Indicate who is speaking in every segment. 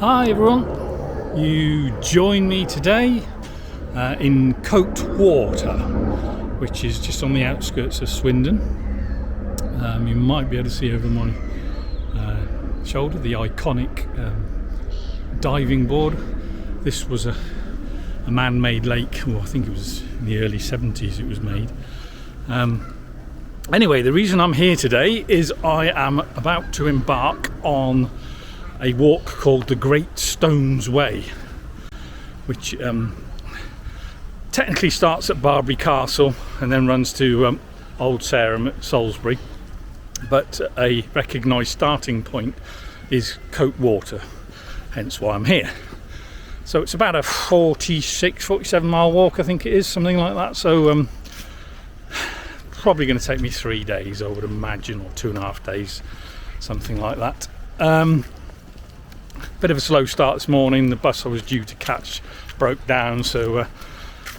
Speaker 1: Hi everyone, you join me today in Coat Water, which is just on the outskirts of Swindon. You might be able to see over my shoulder the iconic diving board. This was a man-made lake, well I think it was in the early 70s it was made. Anyway, the reason I'm here today is I am about to embark on a walk called the Great Stones Way, which technically starts at Barbary Castle and then runs to Old Sarum at Salisbury, but a recognised starting point is Coat Water, hence why I'm here. So it's about a 47 mile walk, I think it is, something like that. So probably going to take me 3 days, I would imagine, or 2.5 days, something like that. Bit of a slow start this morning. The bus I was due to catch broke down, so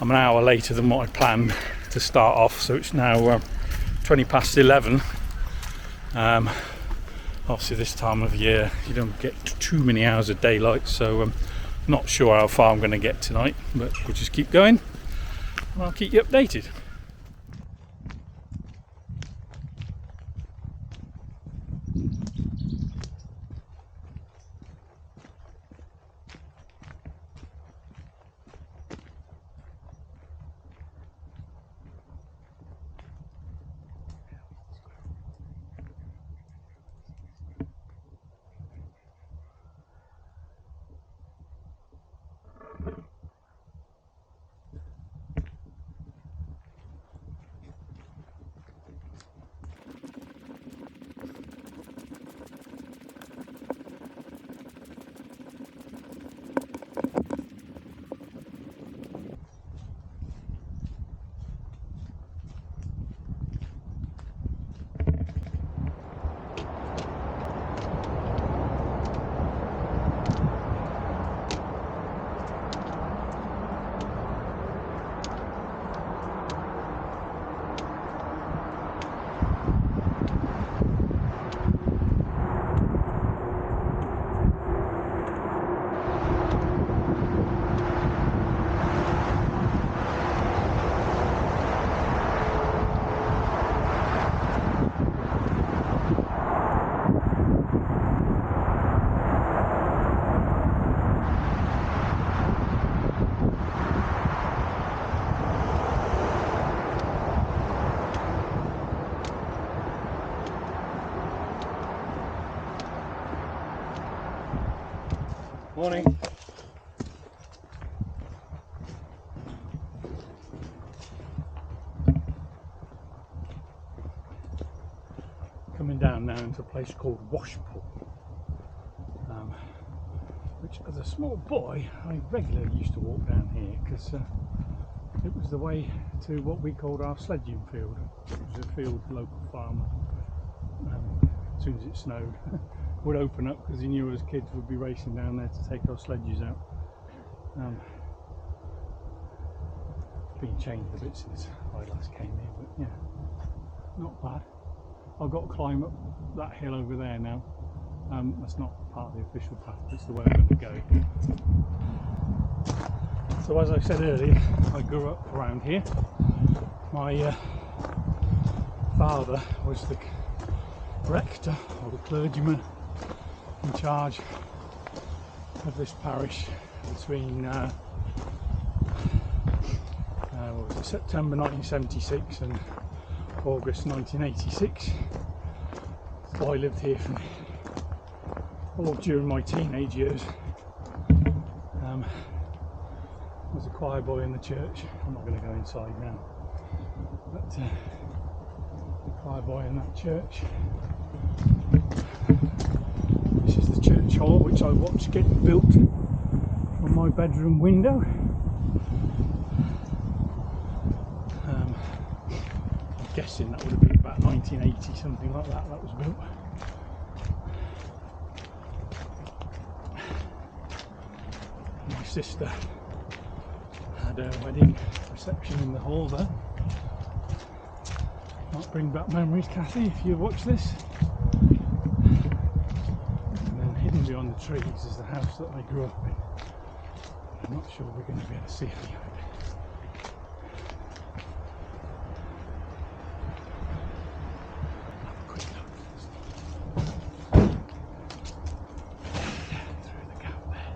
Speaker 1: I'm an hour later than what I planned to start off. So it's now 20 past 11. Obviously this time of year you don't get too many hours of daylight, so not sure how far I'm going to get tonight, but we'll just keep going and I'll keep you updated. Morning. Coming down now into a place called Washpool, which as a small boy I regularly used to walk down here because it was the way to what we called our sledging field. It was a field local farmer, as soon as it snowed, would open up because he knew us kids would be racing down there to take our sledges out. It's been changed a bit since I last came here, but yeah, not bad. I've got to climb up that hill over there now. That's not part of the official path, but it's the way I'm going to go. So as I said earlier, I grew up around here. My father was the rector or the clergyman in charge of this parish between September 1976 and August 1986. So I lived here for all during my teenage years. I was a choir boy in the church. I'm not going to go inside now, but choir boy in that church. This is the church hall which I watched get built from my bedroom window. I'm guessing that would have been about 1980, something like that, that was built. My sister had a wedding reception in the hall there. Might bring back memories, Kathy, if you watch this. And then hidden hidden behind the trees is the house that I grew up in. I'm not sure we're going to be able to see any of it. Have a quick look first. Yeah, through the gap there.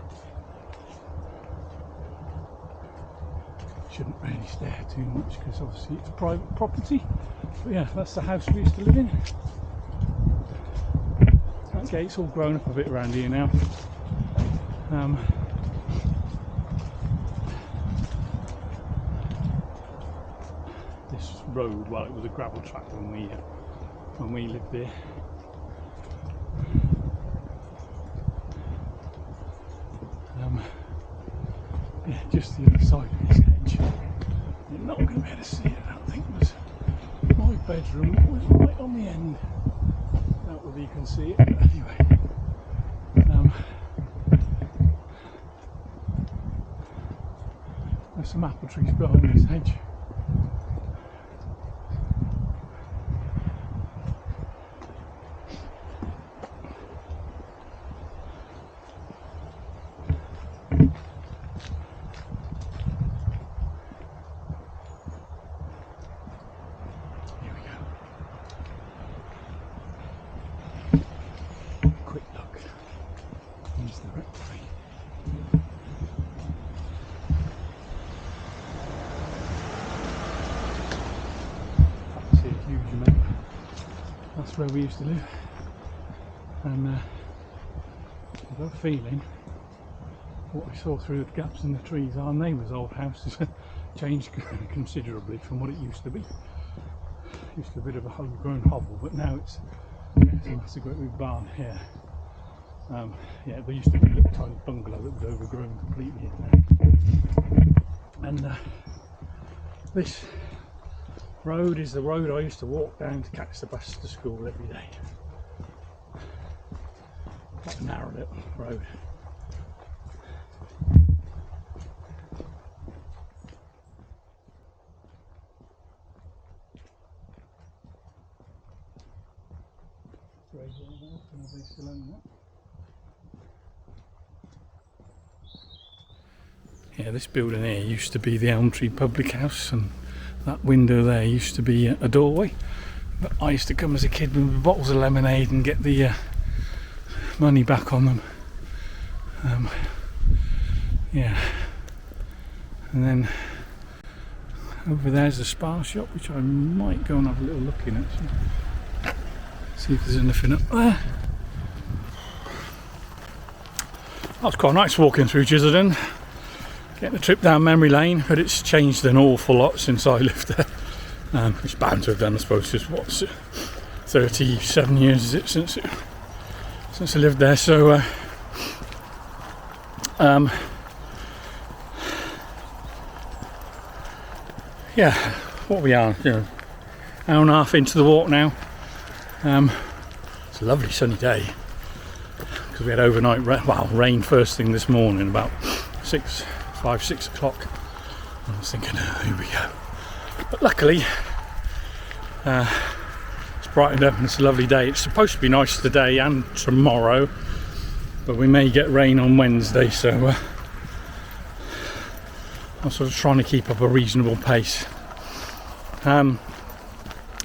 Speaker 1: Shouldn't really stare too much because obviously it's private property. But yeah, that's the house we used to live in. Okay, it's all grown up a bit around here now. This road, well, it was a gravel track when we lived there. Yeah, just the other side of this hedge. You're not going to be able to see it, I don't think. There's my bedroom was right on the end. Not whether you can see it, but anyway. There's some apple trees behind this hedge. That's where we used to live, and I've got a feeling what we saw through the gaps in the trees, our neighbour's old house has changed considerably from what it used to be. It used to be a bit of a homegrown hovel, but now it's a massive great big barn here. Yeah, there used to be a little tiny bungalow that was overgrown completely in there. And this road is the road I used to walk down to catch the bus to school every day. Quite a narrow little road. Yeah, this building here used to be the Elm Tree Public House, and that window there used to be a doorway. But I used to come as a kid with bottles of lemonade and get the money back on them. Yeah, and then over there's the Spar shop, which I might go and have a little look in actually. See if there's anything up there. That was quite nice walking through Chisholden. Getting a trip down memory lane, but it's changed an awful lot since I lived there. It's bound to have done, I suppose. Just what's it, 37 years is it since I lived there. So yeah, what we are, you know, hour and a half into the walk now. It's a lovely sunny day because we had overnight rain first thing this morning about 6 o'clock. I was thinking, oh, here we go. But luckily, it's brightened up and it's a lovely day. It's supposed to be nice today and tomorrow, but we may get rain on Wednesday, so I'm sort of trying to keep up a reasonable pace.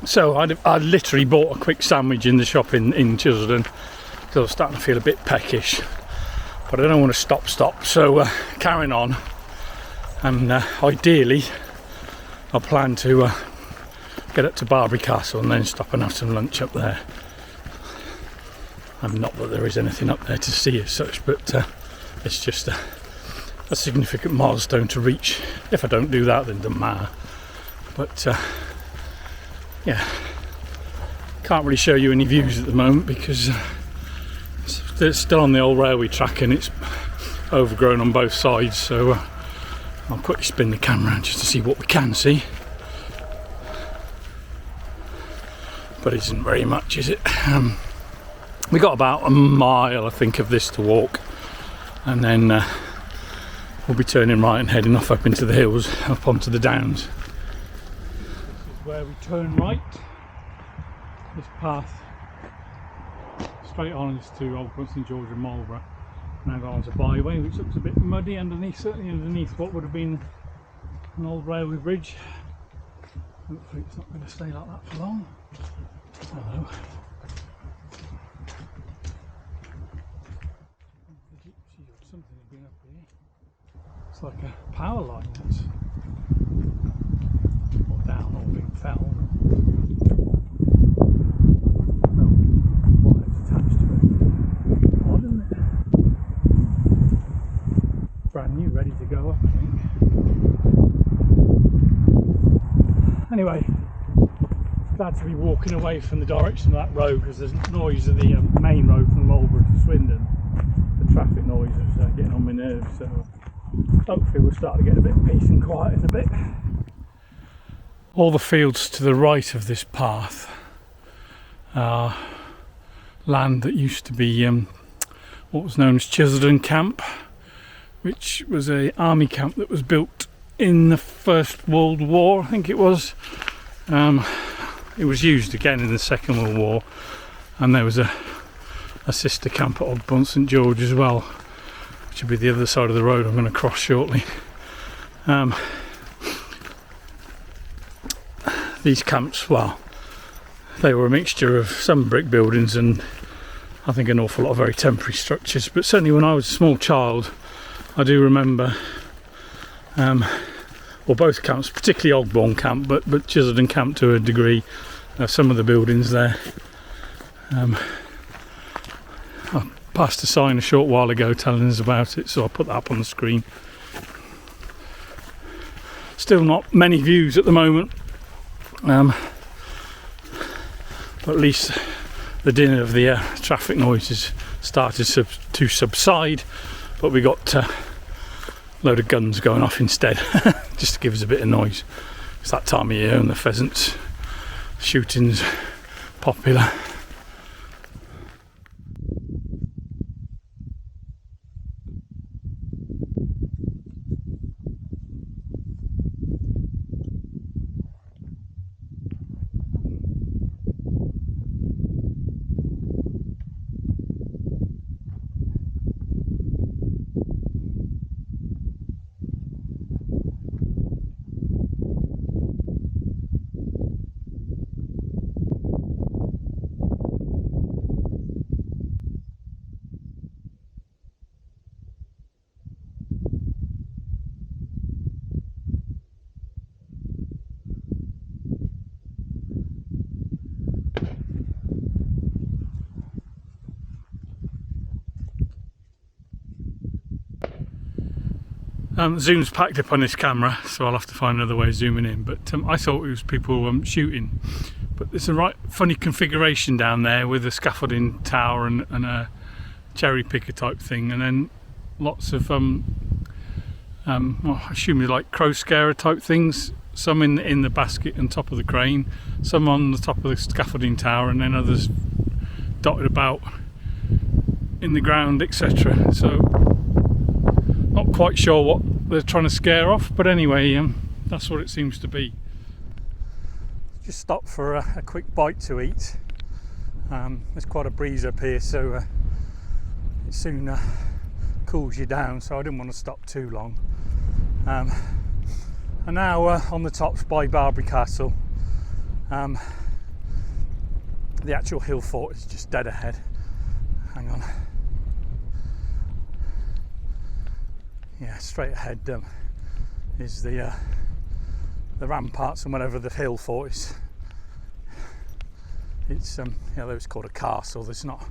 Speaker 1: So I literally bought a quick sandwich in the shop in Chisholden because I was starting to feel a bit peckish, but I don't want to stop, so carrying on. And ideally I plan to get up to Barbary Castle and then stop and have some lunch up there. And not that there is anything up there to see as such, but it's just a significant milestone to reach. If I don't do that, then it doesn't matter. But yeah, can't really show you any views at the moment because it's still on the old railway track and it's overgrown on both sides, so I'll quickly spin the camera just to see what we can see. But it isn't very much, is it? We got about a mile, I think, of this to walk, and then we'll be turning right and heading off up into the hills, up onto the downs. This is where we turn right. This path straight on is to Old St George and Marlborough. Now go on to Byway, which looks a bit muddy underneath, certainly underneath what would have been an old railway bridge. Hopefully it's not going to stay like that for long. Hello. Something has been up here. It's like a power line that's or down or being felled. Wires attached to it. Odd, isn't it? Brand new, ready to go up, I think. Anyway, glad to be walking away from the direction of that road because there's noise of the main road from Marlborough to Swindon. The traffic noise is getting on my nerves, so hopefully we'll start to get a bit of peace and quiet in a bit. All the fields to the right of this path are land that used to be what was known as Swindon Camp, which was an army camp that was built in the First World War, I think it was. It was used again in the Second World War, and there was a sister camp at Old St George as well, which will be the other side of the road I'm going to cross shortly. These camps, well, they were a mixture of some brick buildings and I think an awful lot of very temporary structures, but certainly when I was a small child I do remember well, both camps, particularly Ogbourne camp, but Swindon camp to a degree, some of the buildings there. I passed a sign a short while ago telling us about it, so I'll put that up on the screen. Still not many views at the moment, but at least the din of the traffic noises started to subside, but we got a load of guns going off instead, just to give us a bit of noise. It's that time of year and the pheasants shooting's popular. Zoom's packed up on this camera, so I'll have to find another way of zooming in, but I thought it was people shooting, but there's a right funny configuration down there with a scaffolding tower and a cherry picker type thing, and then lots of well, I assume they're like crow scarer type things, some in the basket on top of the crane, some on the top of the scaffolding tower, and then others dotted about in the ground, etc. So not quite sure what they're trying to scare off, but anyway, that's what it seems to be. Just stopped for a quick bite to eat. There's quite a breeze up here, so it soon cools you down, so I didn't want to stop too long. And now on the tops by Barbary Castle. The actual hill fort is just dead ahead. Hang on. Yeah, straight ahead is the ramparts and whatever the hill fort is. It's you know, it's called a castle. It's not.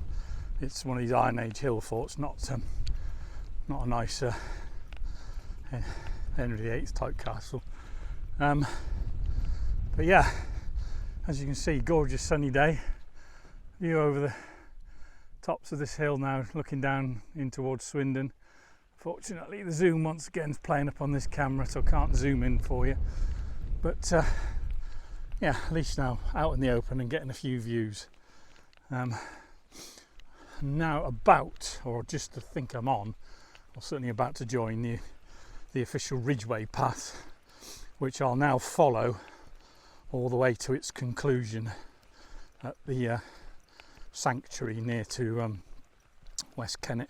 Speaker 1: It's one of these Iron Age hill forts. Not a nice Henry VIII type castle. But yeah, as you can see, gorgeous sunny day. View over the tops of this hill now, looking down in towards Swindon. Fortunately, the zoom once again is playing up on this camera, so I can't zoom in for you. But yeah, at least now out in the open and getting a few views. Now about, or just to think I'm on, or certainly about to join the official Ridgeway path, which I'll now follow all the way to its conclusion at the sanctuary near to West Kennet.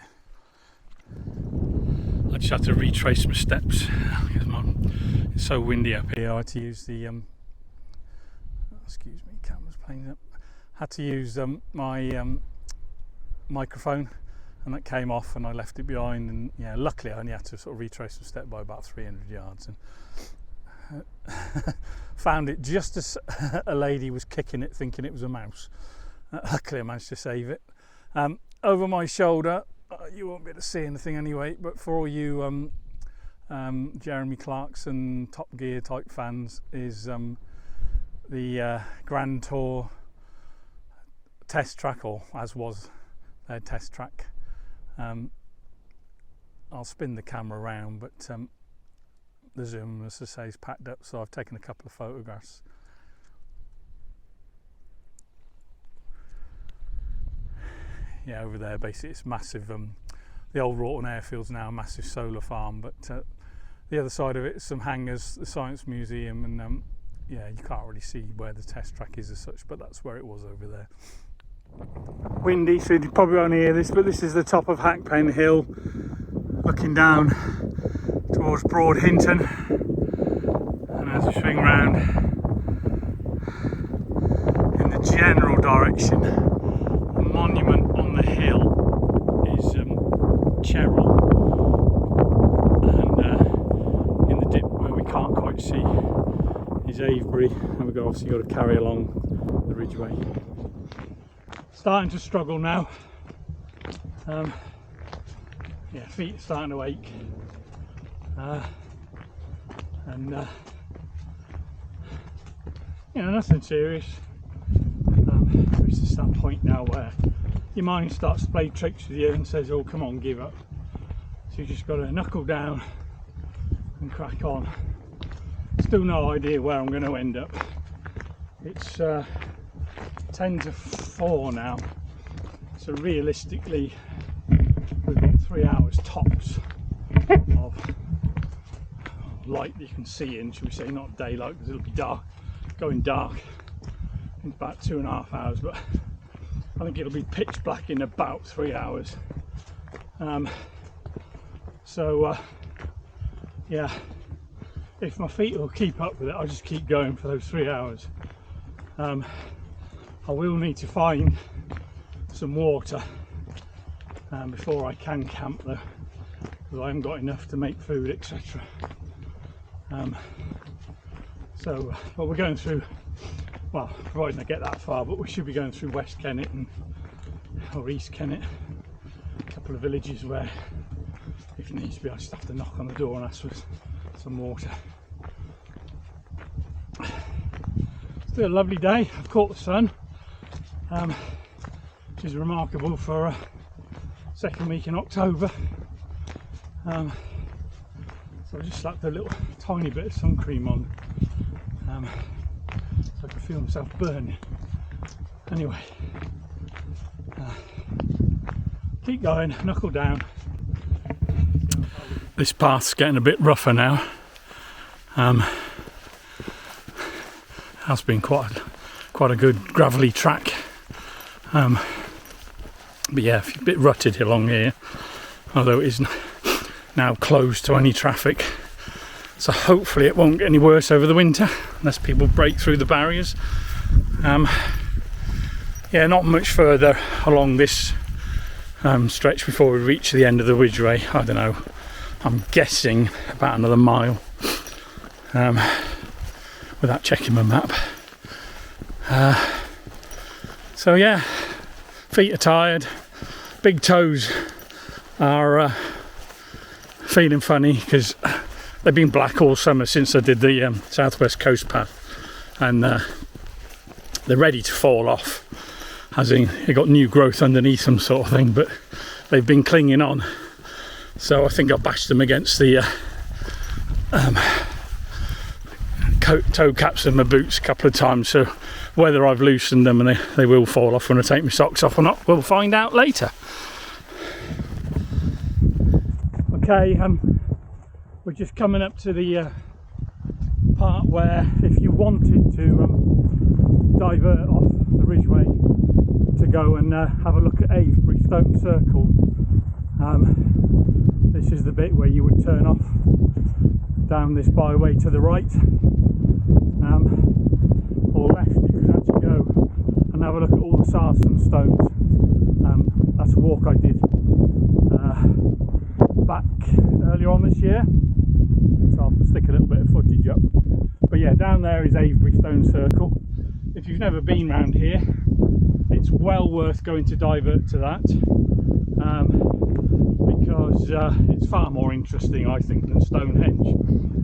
Speaker 1: I just had to retrace my steps because it's so windy up here. I had to use the excuse me, camera's playing up. Had to use my microphone, and that came off, and I left it behind. And yeah, luckily I only had to sort of retrace my step by about 300 yards, and found it just as a lady was kicking it, thinking it was a mouse. Luckily I managed to save it. Over my shoulder, you won't be able to see anything anyway, but for all you Jeremy Clarkson Top Gear type fans, is the Grand Tour test track, or as was their test track. I'll spin the camera around, but the zoom, as I say, is packed up, so I've taken a couple of photographs. Yeah, over there basically it's massive. The old Wroughton Airfield's now a massive solar farm, but the other side of it is some hangars, the Science Museum, and yeah, you can't really see where the test track is as such, but that's where it was over there. Windy, so you probably won't hear this, but this is the top of Hackpen Hill, looking down towards Broad Hinton, and as we swing round in the general direction, the monument on the hill is Cheryl, and in the dip where we can't quite see is Avebury, and we've obviously got to carry along the ridgeway. Starting to struggle now. Yeah, feet are starting to ache. And you know, nothing serious. It's just that point now where your mind starts to play tricks with you and says, oh come on, give up. So you just got to knuckle down and crack on. Still no idea where I'm going to end up. It's 10 to 4 now, so realistically we've got 3 hours tops of light that you can see in, should we say, not daylight, because it'll be dark, going dark in about 2.5 hours, but I think it'll be pitch black in about 3 hours. Yeah, if my feet will keep up with it, I'll just keep going for those 3 hours. I will need to find some water before I can camp though, because I haven't got enough to make food, etc. But we're going through, well, providing I get that far, but we should be going through West Kennet or East Kennet, a couple of villages where if needs be I just have to knock on the door and ask for some water. Still a lovely day. I've caught the sun, which is remarkable for a second week in October. So I just slapped a little tiny bit of sun cream on, so I can feel myself burning. Anyway, keep going, knuckle down. This path's getting a bit rougher now. Has been quite a good gravelly track, but yeah, a bit rutted along here, although it is now closed to any traffic, so hopefully it won't get any worse over the winter unless people break through the barriers. Yeah, not much further along this stretch before we reach the end of the ridgeway. I don't know, I'm guessing about another mile, without checking my map. So yeah, feet are tired, big toes are feeling funny because they've been black all summer since I did the Southwest Coast Path, and they're ready to fall off, as in they got new growth underneath them sort of thing, but they've been clinging on, so I think I bashed them against the toe caps of my boots a couple of times, so whether I've loosened them and they will fall off when I take my socks off or not, we'll find out later. Okay, we're just coming up to the part where if you wanted to divert off the ridgeway to go and have a look at Avebury Stone Circle. This is the bit where you would turn off down this byway to the right, or left. You could actually go and have a look at all the sarsen stones. That's a walk I did back earlier on this year, so I'll stick a little bit of footage up. But yeah, down there is Avebury Stone Circle. If you've never been round here, it's well worth going to divert to that, because it's far more interesting, I think, than Stonehenge.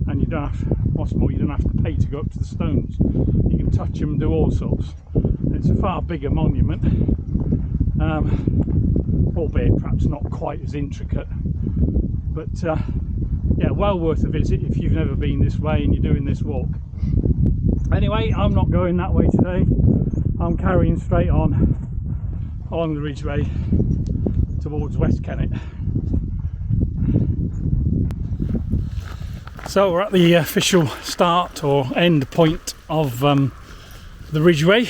Speaker 1: And you don't have, what's more, you don't have to pay to go up to the stones. You can touch them and do all sorts. It's a far bigger monument, albeit perhaps not quite as intricate. But yeah, well worth a visit if you've never been this way and you're doing this walk. Anyway, I'm not going that way today. I'm carrying straight on along the ridgeway towards West Kennet. So we're at the official start or end point of the ridgeway.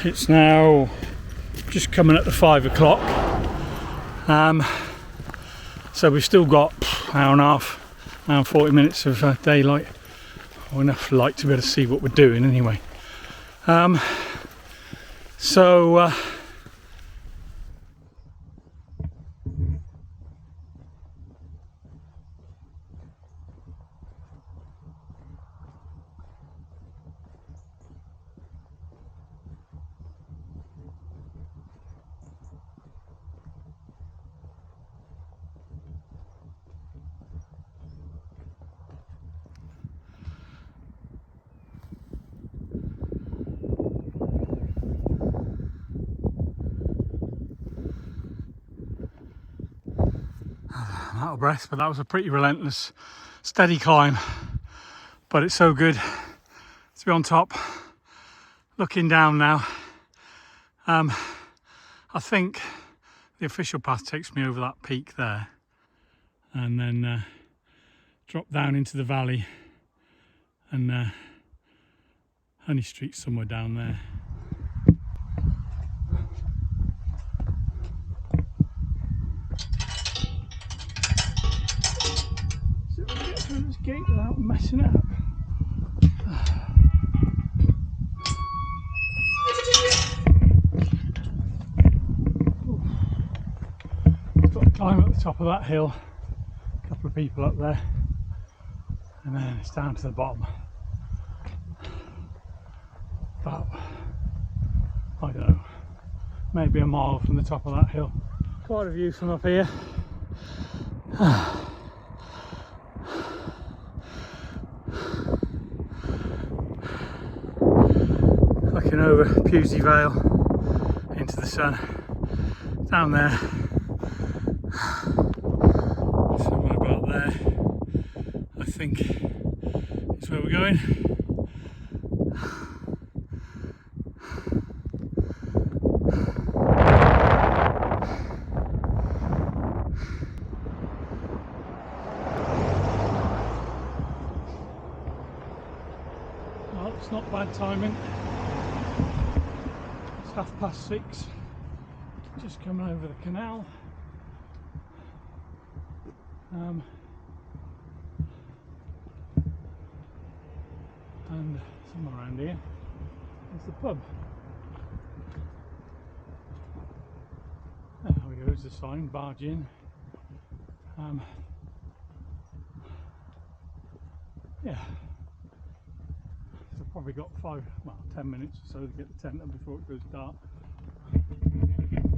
Speaker 1: It's now just coming up to 5 o'clock. So we've still got an hour and a half, hour and 40 minutes of daylight, or enough light to be able to see what we're doing anyway. I'm out of breath, but that was a pretty relentless, steady climb. But it's so good to be on top, looking down now. I think the official path takes me over that peak there, and then drop down into the valley, and Honey Street's somewhere down there. This gate without messing it up. Got to climb up the top of that hill, a couple of people up there, and then it's down to the bottom. About, I don't know, maybe a mile from the top of that hill. Quite a view from up here. Looking over Pewsey Vale into the sun. Down there, somewhere about there, I think is where we're going. Well, it's not bad timing. 6:30, just coming over the canal, and somewhere around here is the pub. There we go, there's the sign, barge in. Yeah, so probably got 10 minutes or so to get the tent up before it goes dark.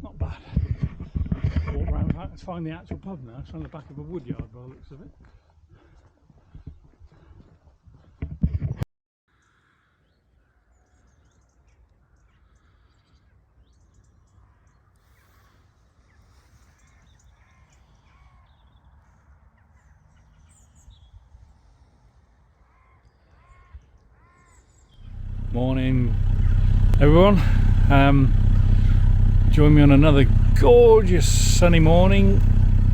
Speaker 1: Not bad. Walk around, let's find the actual pub now. It's on the back of a woodyard by the looks of it. Morning everyone, join me on another gorgeous sunny morning.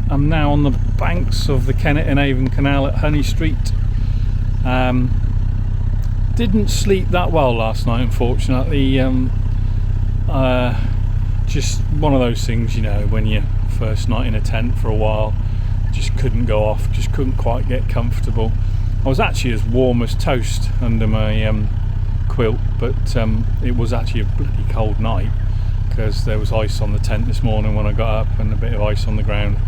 Speaker 1: I'm now on the banks of the Kennet and Avon Canal at Honey Street. didn't sleep that well last night, unfortunately. Just one of those things, you know, when you first night in a tent for a while, just couldn't go off, just couldn't quite get comfortable. I was actually as warm as toast under my quilt, but it was actually a bloody cold night because there was ice on the tent this morning when I got up and a bit of ice on the ground.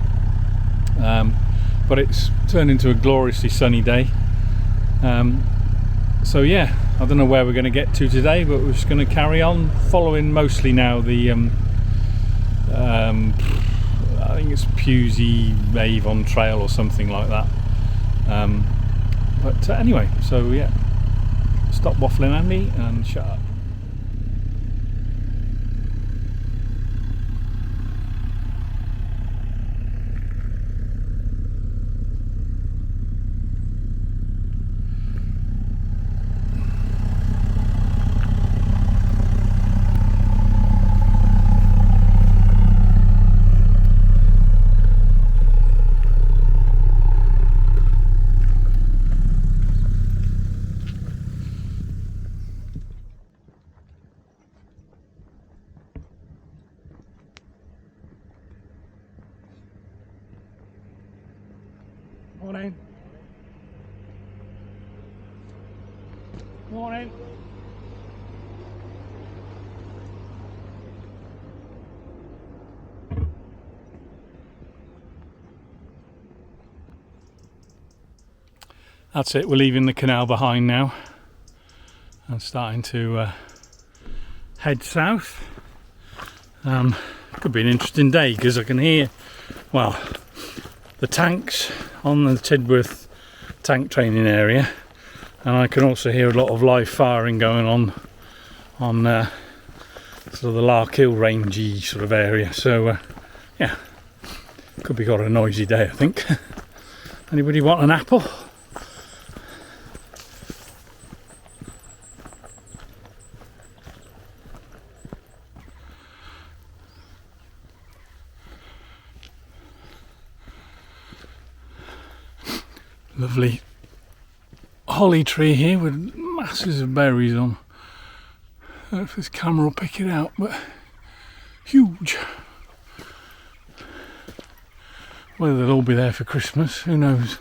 Speaker 1: But it's turned into a gloriously sunny day. So yeah, I don't know where we're going to get to today, but we're just going to carry on following mostly now the I think it's Pusey Avon Trail or something like that. But anyway, so yeah, stop waffling, Andy, and shut up. Morning. Morning. That's it, we're leaving the canal behind now and starting to head south. Could be an interesting day because I can hear, well, the tanks on the Tidworth tank training area, and I can also hear a lot of live firing going on sort of the Larkhill rangey sort of area. So yeah, could be quite a noisy day, I think. Anybody want an apple? Lovely holly tree here with masses of berries on. I don't know if this camera will pick it out, but huge. Whether they'll all be there for Christmas, who knows.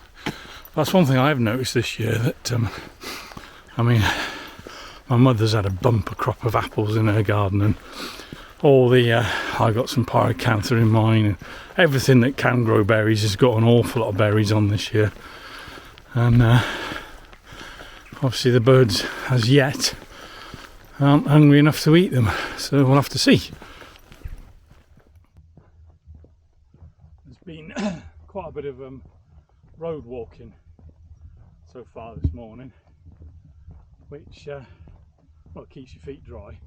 Speaker 1: That's one thing I've noticed this year, that I mean, my mother's had a bumper crop of apples in her garden, and all the I got some pyracantha in mine, and everything that can grow berries has got an awful lot of berries on this year. And obviously the birds as yet aren't hungry enough to eat them, so we'll have to see. There's been quite a bit of road walking so far this morning, which well, keeps your feet dry,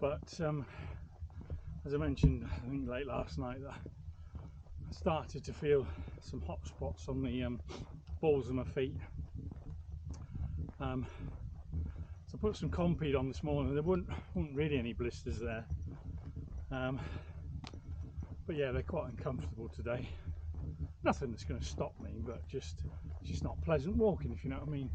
Speaker 1: but as I mentioned, I think late last night, that I started to feel some hot spots on the balls of my feet. So I put some Compeed on this morning. There weren't really any blisters there, but yeah, they're quite uncomfortable today. Nothing that's going to stop me, but it's just not pleasant walking, if you know what I mean.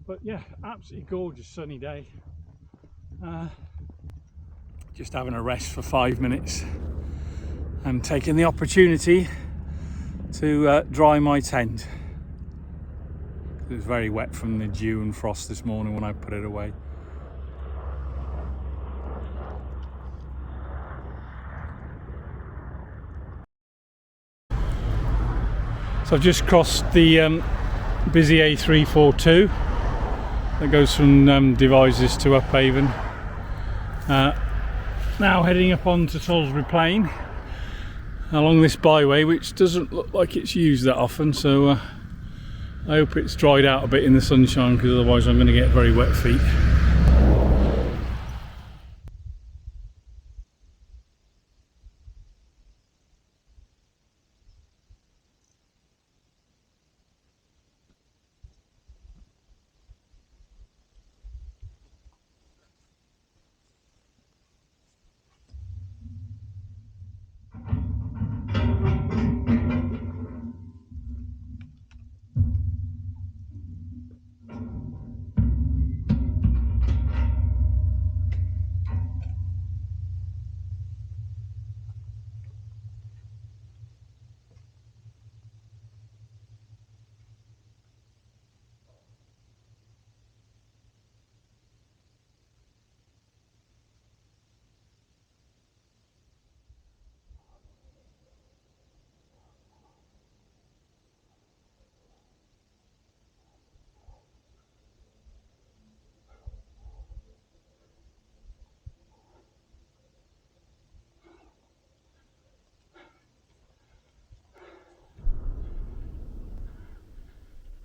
Speaker 1: But yeah, absolutely gorgeous sunny day. Just having a rest for 5 minutes and taking the opportunity to dry my tent. It was very wet from the dew and frost this morning when I put it away. So I've just crossed the busy A342 that goes from Devizes to Uphaven. Now heading up onto Salisbury Plain along this byway, which doesn't look like it's used that often, so I hope it's dried out a bit in the sunshine, because otherwise I'm going to get very wet feet.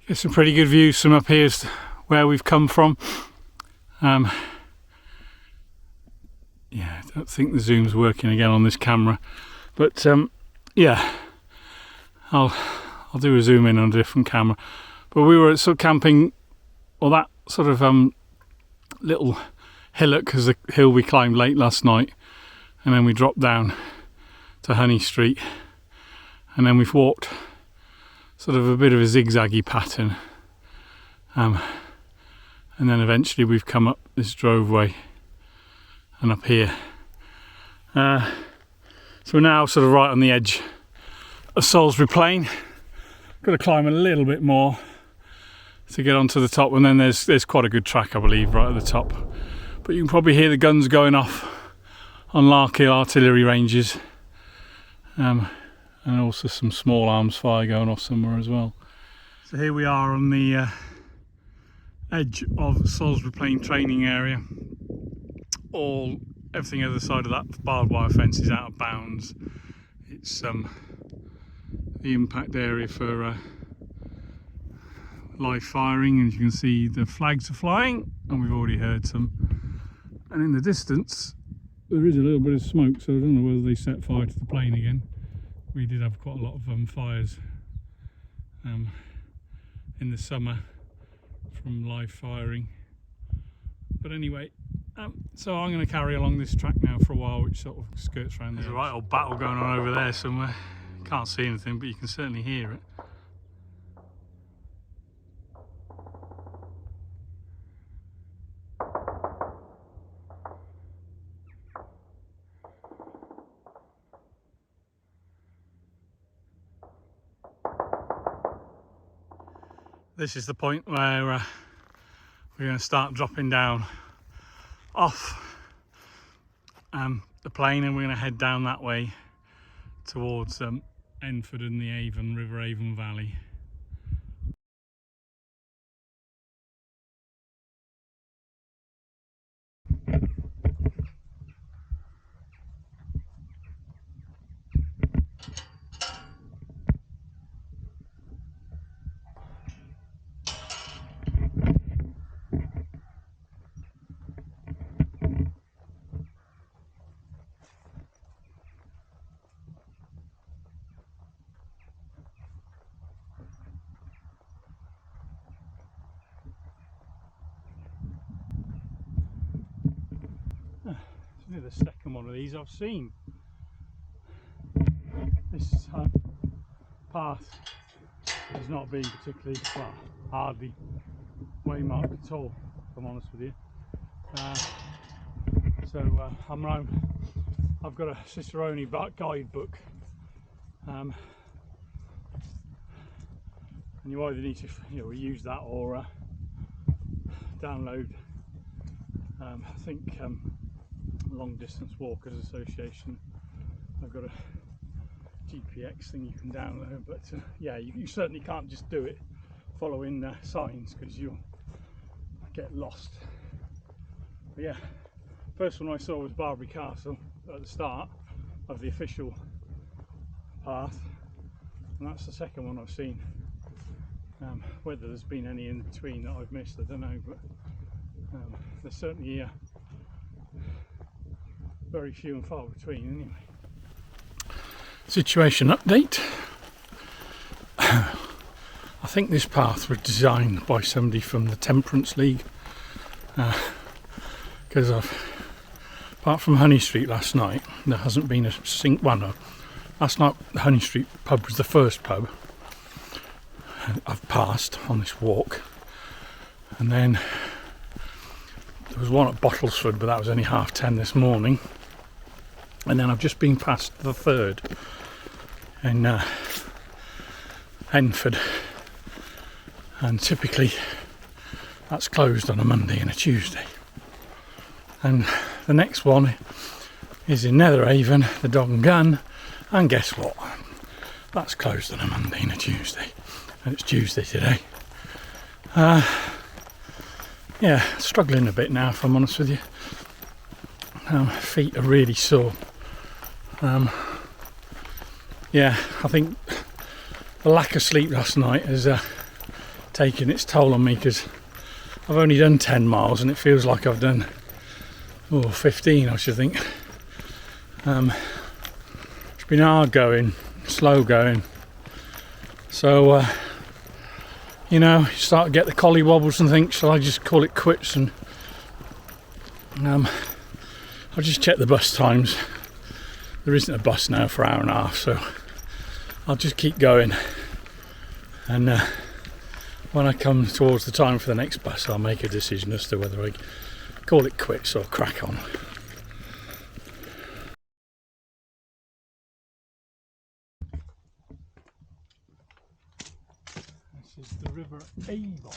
Speaker 1: Get some pretty good views from up here as where we've come from. Yeah, I don't think the zoom's working again on this camera, but yeah, I'll do a zoom in on a different camera. But we were sort of camping, or that sort of little hillock is the hill we climbed late last night, and then we dropped down to Honey Street, and then we've walked sort of a bit of a zigzaggy pattern, and then eventually we've come up this droveway and up here. So we're now sort of right on the edge of Salisbury Plain. Got to climb a little bit more to get onto the top, and then there's quite a good track, I believe, right at the top. But you can probably hear the guns going off on Larkhill artillery ranges, and also some small arms fire going off somewhere as well. So here we are on the edge of Salisbury Plain training area. Everything other side of that barbed wire fence is out of bounds. It's the impact area for live firing, and as you can see the flags are flying, and we've already heard some. And in the distance there is a little bit of smoke, so I don't know whether they set fire to the plane again. We did have quite a lot of fires in the summer from live firing. But anyway, so I'm going to carry along this track now for a while, which sort of skirts around there. There's a right old battle going on over there somewhere. Can't see anything, but you can certainly hear it. This is the point where we're going to start dropping down off the plain, and we're going to head down that way towards Enford and the Avon, River Avon Valley. The second one of these I've seen. This path has not been particularly, well, hardly waymarked at all, if I'm honest with you. I've got a Cicerone guidebook, and you either need to use that or download. I think Long Distance Walkers Association. I've got a GPX thing you can download, but yeah, you certainly can't just do it following signs, because you'll get lost. But yeah, first one I saw was Barbary Castle at the start of the official path, and that's the second one I've seen. Whether there's been any in between that I've missed, I don't know, but there's certainly very few and far between anyway. Situation update. I think this path was designed by somebody from the Temperance League, because apart from Honey Street last night, there hasn't been a last night the Honey Street pub was the first pub I've passed on this walk, and then there was one at Bottlesford, but that was only 10:30 this morning. And then I've just been past the third in Enford, and typically that's closed on a Monday and a Tuesday. And the next one is in Netheravon, the Dog and Gun, and guess what? That's closed on a Monday and a Tuesday, and it's Tuesday today. Yeah, struggling a bit now, if I'm honest with you. Feet are really sore. Yeah, I think the lack of sleep last night has taking its toll on me, because I've only done 10 miles and it feels like I've done 15, I should think. It's been hard going, slow going, so you know, you start to get the collie wobbles and think, shall I just call it quits? And I'll just check the bus times. There isn't a bus now for an hour and a half, so I'll just keep going, and when I come towards the time for the next bus, I'll make a decision as to whether I call it quits or crack on. This is the River Avon.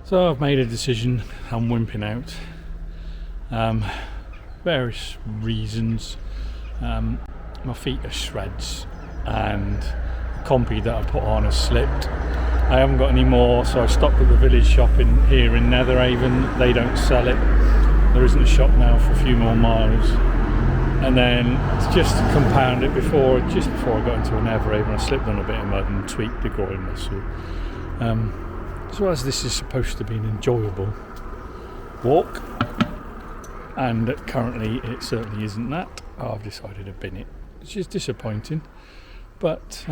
Speaker 1: So I've made a decision. I'm wimping out. Various reasons. My feet are shreds, and the compy that I put on has slipped. I haven't got any more, so I stopped at the village shop here in Netheravon. They don't sell it. There isn't a shop now for a few more miles. And then just to compound it, just before I got into a Netheravon, I slipped on a bit of mud and tweaked the groin muscle. So as this is supposed to be an enjoyable walk, and currently it certainly isn't that, I've decided to bin it, which is disappointing. But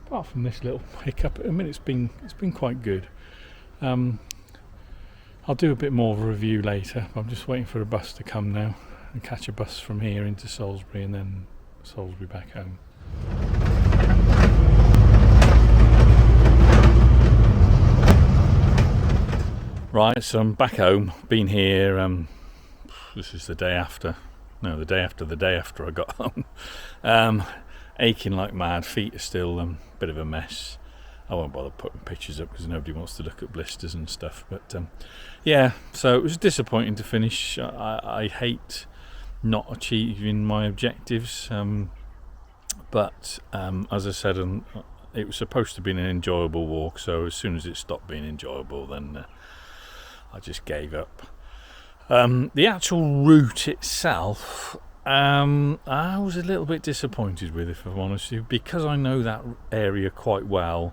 Speaker 1: apart from this little hiccup, I mean, it's been quite good. I'll do a bit more of a review later. I'm just waiting for a bus to come now and catch a bus from here into Salisbury, and then Salisbury back home. Right, so I'm back home. Been here, this is the day after I got home. Aching like mad, feet are still a bit of a mess. I won't bother putting pictures up because nobody wants to look at blisters and stuff. But yeah, so it was disappointing to finish. I hate not achieving my objectives. But as I said, it was supposed to be an enjoyable walk. So as soon as it stopped being enjoyable, then I just gave up. The actual route itself, I was a little bit disappointed with, if I'm honest with you, because I know that area quite well.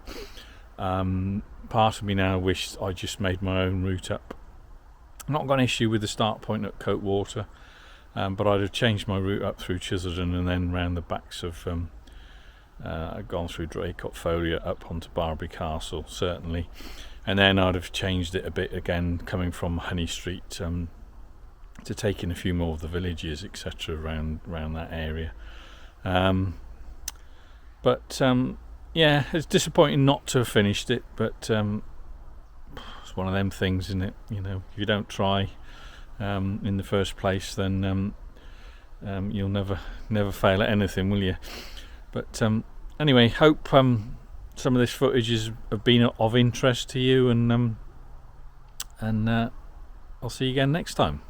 Speaker 1: Part of me now wished I just made my own route up. I've not got an issue with the start point at Coatwater, but I'd have changed my route up through Chisleden and then round the backs of I'd gone through Draycott Folio up onto Barbury Castle, certainly, and then I'd have changed it a bit again, coming from Honey Street to take in a few more of the villages, etc., around that area. But yeah, it's disappointing not to have finished it, but it's one of them things, isn't it? You know, if you don't try in the first place, then you'll never fail at anything, will you? But anyway, hope some of this footage have been of interest to you, and I'll see you again next time.